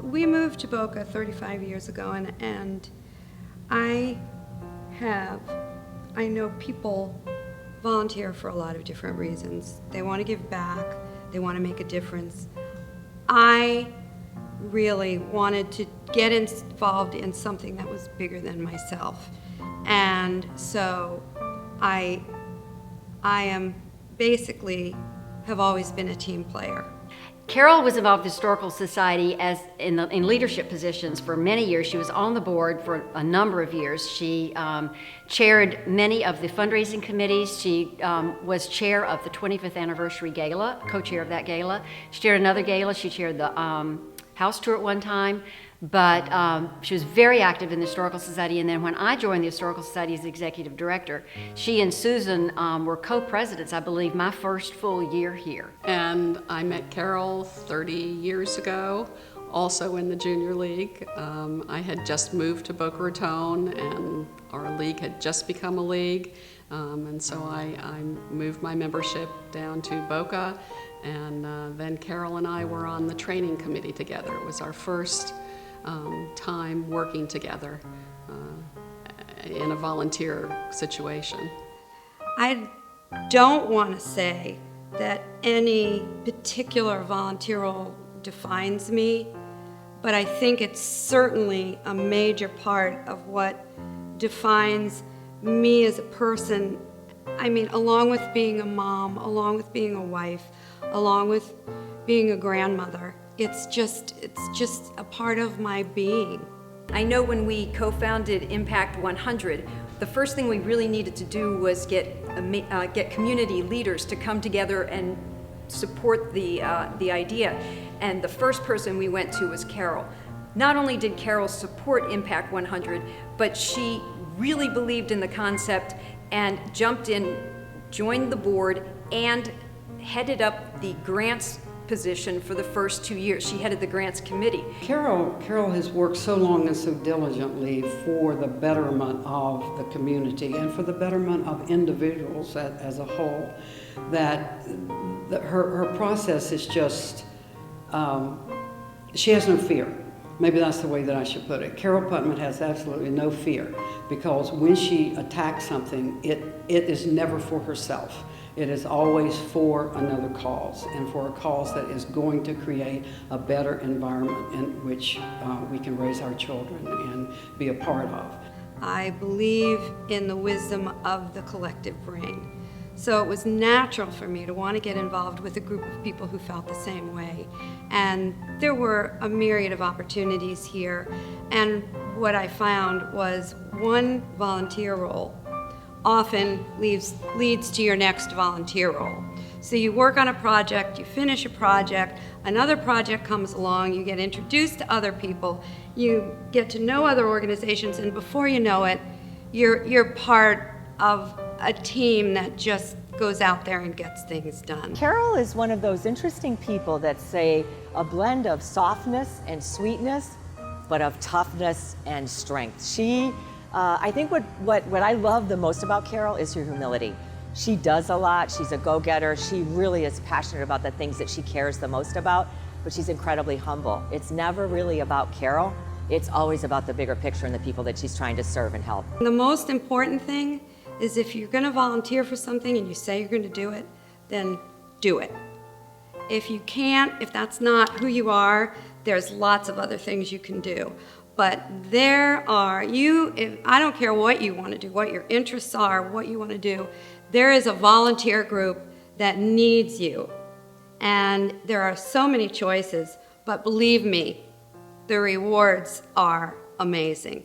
We moved to Boca 35 years ago, and I know people volunteer for a lot of different reasons. They want to give back, they want to make a difference. I really wanted to get involved in something that was bigger than myself. And so I am basically have always been a team player. Carole was involved with the Historical Society in leadership positions for many years. She was on the board for a number of years. She chaired many of the fundraising committees. She was chair of the 25th anniversary gala, co-chair of that gala. She chaired another gala. She chaired the house tour at one time. But she was very active in the Historical Society, and then when I joined the Historical Society as executive director, she and Susan were co-presidents, I believe, my first full year here. And I met Carole 30 years ago, also in the junior league. I had just moved to Boca Raton, and our league had just become a league, and so I moved my membership down to Boca, and then Carole and I were on the training committee together. It was our first time working together in a volunteer situation. I don't want to say that any particular volunteer role defines me, but I think it's certainly a major part of what defines me as a person. I mean, along with being a mom, along with being a wife, along with being a grandmother, it's just a part of my being. I know when we co-founded Impact 100, the first thing we really needed to do was get community leaders to come together and support the idea. And the first person we went to was Carole. Not only did Carole support Impact 100, but she really believed in the concept and jumped in, joined the board, and headed up the grants position for the first 2 years. She headed the grants committee. Carole has worked so long and so diligently for the betterment of the community and for the betterment of individuals as a whole, that her process is just, she has no fear. Maybe that's the way that I should put it. Carole Putman has absolutely no fear, because when she attacks something, it is never for herself. It is always for another cause, and for a cause that is going to create a better environment in which we can raise our children and be a part of. I believe in the wisdom of the collective brain. So it was natural for me to want to get involved with a group of people who felt the same way. And there were a myriad of opportunities here. And what I found was one volunteer role often leads to your next volunteer role. So you work on a project, you finish a project, another project comes along, you get introduced to other people, you get to know other organizations, and before you know it, you're part of a team that just goes out there and gets things done. Carole is one of those interesting people that say a blend of softness and sweetness, but of toughness and strength. I think what I love the most about Carole is her humility. She does a lot, she's a go-getter, she really is passionate about the things that she cares the most about, but she's incredibly humble. It's never really about Carole, it's always about the bigger picture and the people that she's trying to serve and help. The most important thing is, if you're going to volunteer for something and you say you're going to do it, then do it. If you can't, if that's not who you are, there's lots of other things you can do. But I don't care what you want to do, what your interests are, what you want to do, there is a volunteer group that needs you. And there are so many choices, but believe me, the rewards are amazing.